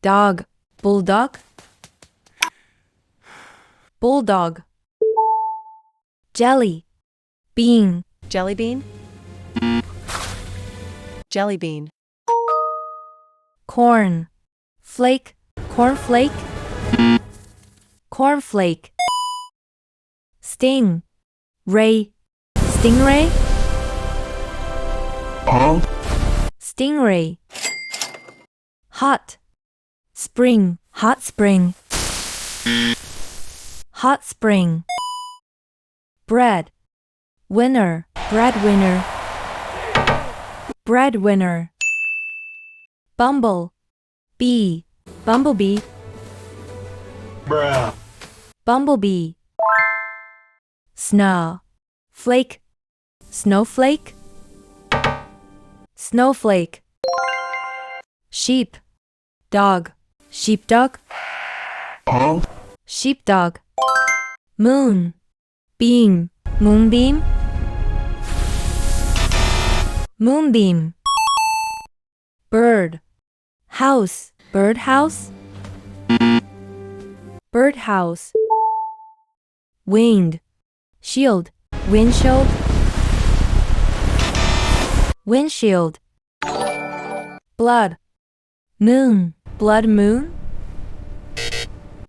Dog. Bulldog. Bulldog. Jelly. Bean. Jelly bean. Jelly bean. Corn. Flake. Cornflake. Cornflake. Sting. Ray. Stingray. Stingray. Hot. Spring. Hot spring. Hot spring. Bread. Winner. Breadwinner. Breadwinner. Bumble. Bee. Bumblebee. Bruh. Bumblebee. Snow. Flake. Snowflake. Snowflake. Sheep. Dog. Sheepdog. Sheepdog. Moon. Beam. Moonbeam. Moonbeam. Bird. House. Birdhouse. Birdhouse. Wind. Shield. Windshield. Windshield. Blood. Moon. Blood moon.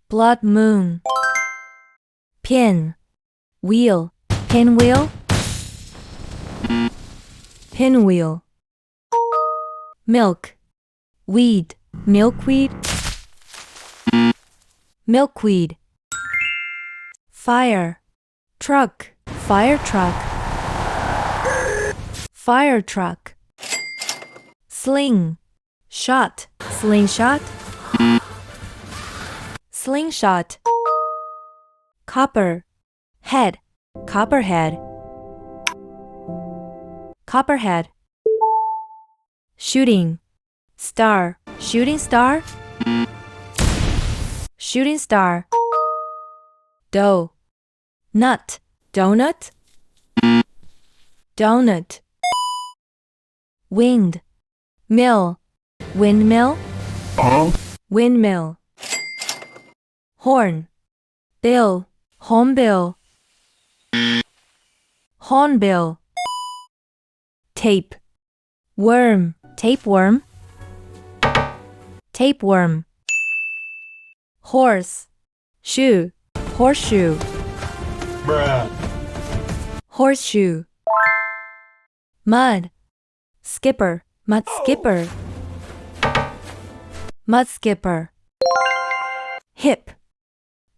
Blood moon. Pin. Wheel. Pinwheel. Pinwheel. Milk. Weed. Milkweed. Milkweed. Fire. Truck. Fire truck. Fire truck. Sling. Shot. Slingshot. Slingshot. Copper. Head. Copperhead. Copperhead. Shooting. Star. Shooting star. Shooting star. Dough. Nut. Donut. Donut. Wind. Mill. Windmill. Windmill. Horn. Bill. Hornbill. Hornbill. Tape. Worm. Tapeworm. Tapeworm. Horse. Shoe. Horseshoe. Bruh. Horseshoe. Mud. Skipper. Mud skipper. Mud skipper. Hip.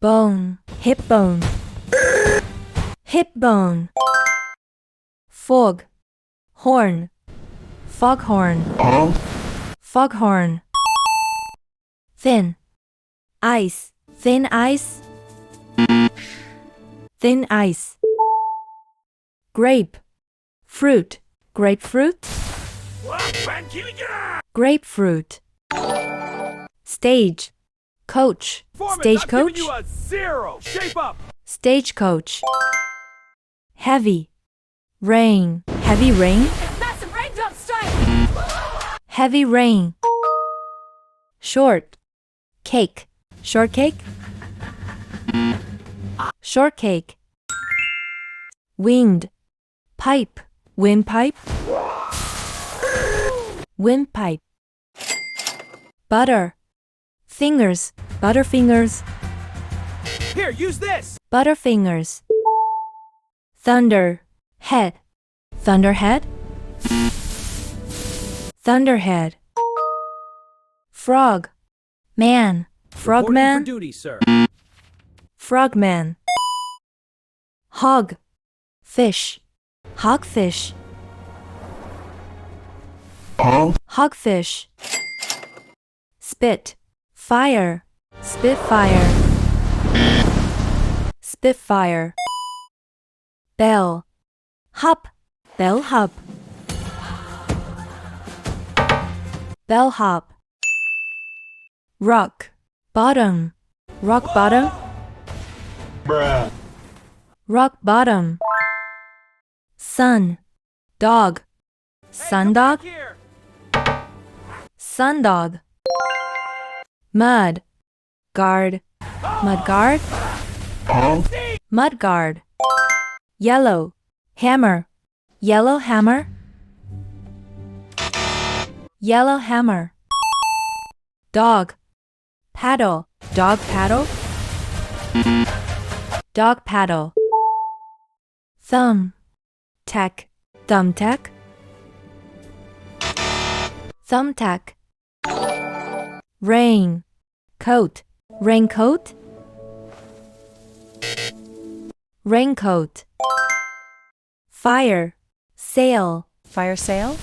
Bone. Hip bone. Hip bone. Fog. Horn. Foghorn. Foghorn. Thin. Ice. Thin ice. Thin ice. Grape. Fruit. Grapefruit. Grapefruit. Stage. Coach. Stagecoach. Shape up. Stagecoach. Heavy. Rain. Heavy rain. Massive raindrop strike! Heavy rain. Short. Cake. Shortcake. Shortcake. Winged. Pipe. Windpipe. Windpipe. Butter. Fingers. Butterfingers. Here, use this. Butterfingers. Thunder. Head. Thunderhead. Thunderhead. Frog. Man. Frogman. duty, sir. Frogman. Hog. Fish. Hogfish. Hogfish. Spit. Fire. Spitfire. Spitfire. Bell. Hop. Bellhop. Bellhop. Rock. Bottom. Rock bottom. Bruh. Rock bottom. Sun. Dog. Sun dog. Here. Sun dog. Mud. Guard. Mud guard. Mud guard. Yellow. Hammer. Yellow hammer. Yellow hammer. Dog. Paddle. Dog paddle. Dog paddle. Thumb. Tack. Thumbtack. Thumbtack. Rain. Coat. Raincoat. Raincoat. Fire. Sail. Fire sail.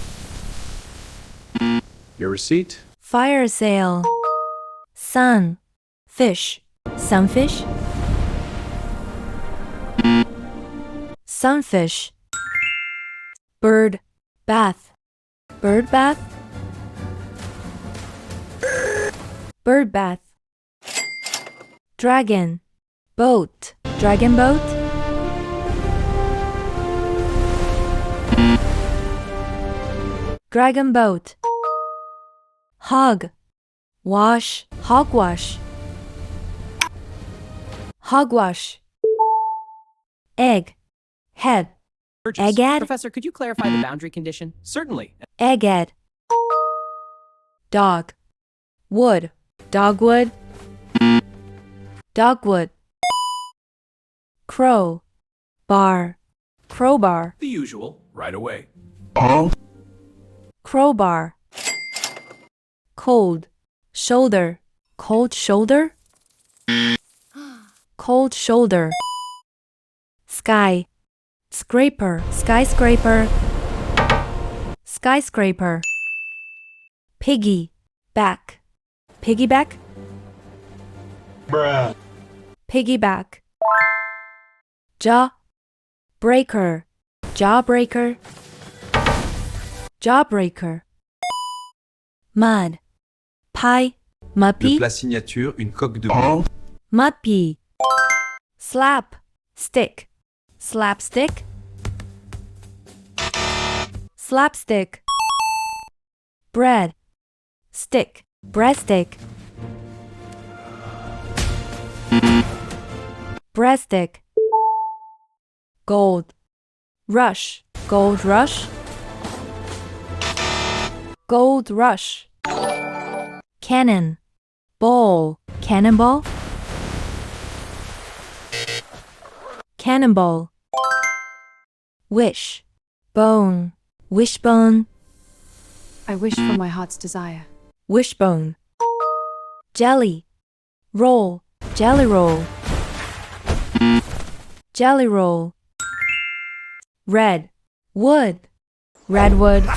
Your receipt? Fire sail. Sun. Fish. Sunfish. Sunfish. Bird. Bath. Bird bath. Bird bath. Dragon. Boat. Dragon boat. Dragon boat. Hog. Wash. Hogwash. Hogwash. Egg. Head. Purchase. Egghead. Professor, could you clarify the boundary condition? Certainly. Egghead. Dog. Wood. Dogwood. Dogwood. Crow. Bar. Crowbar. The usual. Right away. Crowbar. Cold. Shoulder. Cold shoulder. Cold shoulder. Sky. Scraper. Skyscraper. Skyscraper. Piggy. Back. Piggyback. Bruh. Piggyback. Jaw. Breaker. Jawbreaker. Jawbreaker. Mud. Pie. Le Muppy. plat signature, une coque de veau. Muppy. Slap. Stick. Slapstick. Slapstick. Bread. Stick. Breadstick. Breadstick. Gold. Rush. Gold rush. Gold rush. Cannon. Bowl. Cannonball. Cannonball. Wish. Bone. Wishbone. I wish for my heart's desire. Wishbone. Jelly. Roll. Jelly roll. Jelly roll. Red. Wood. Redwood.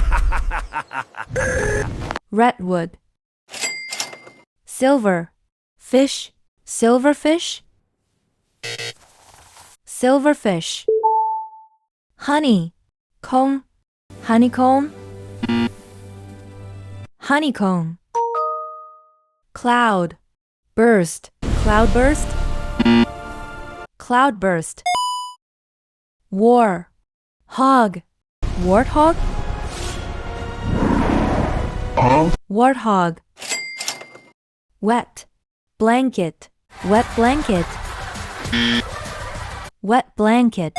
Redwood. Silver. Fish. Silverfish. Silverfish. Honey. Comb. Honeycomb. Honeycomb. Cloud. Burst. Cloudburst. Cloudburst. War. Hog. Warthog. Warthog. Wet. Blanket. Wet blanket. Wet blanket.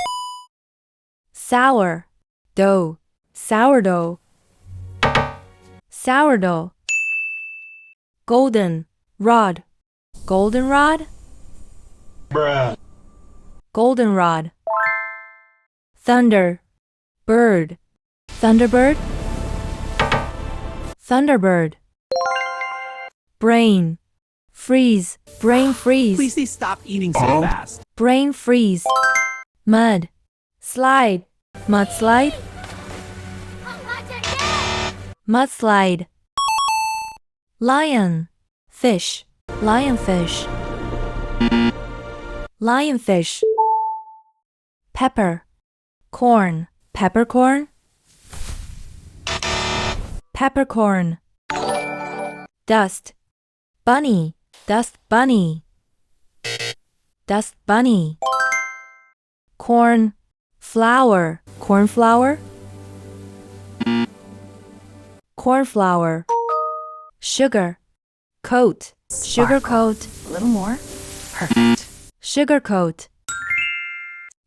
Sour. Dough. Sourdough. Sourdough. Golden. Rod. Goldenrod. Bruh. Goldenrod. Thunder. Bird. Thunderbird. Thunderbird. Brain. Freeze. Brain freeze. Please stop eating so fast. Brain freeze. Mud. Slide. Mudslide. Mudslide. Lion. Fish. Lionfish. Lionfish. Pepper. Corn. Peppercorn. Peppercorn. Dust. Bunny. Dust bunny. Dust bunny. Corn. Flour. Cornflower. Cornflower. Sugar. Coat. Sugarcoat. A little more. Perfect. Sugarcoat.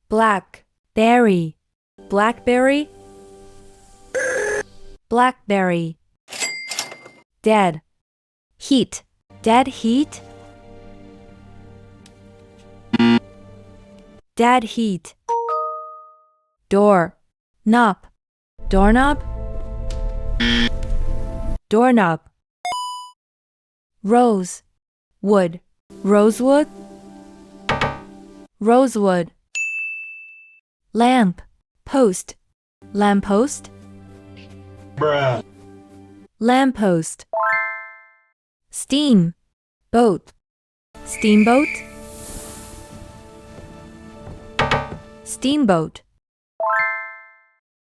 Black. Berry. Blackberry. Blackberry. Dead. Heat. Dead heat. Dead heat. Door. Knob. Doorknob. Doorknob. Rose. Wood. Rosewood. Rosewood. Lamp. Post. Lamppost. Bruh. Lamppost. Steam. Boat. Steamboat. Steamboat.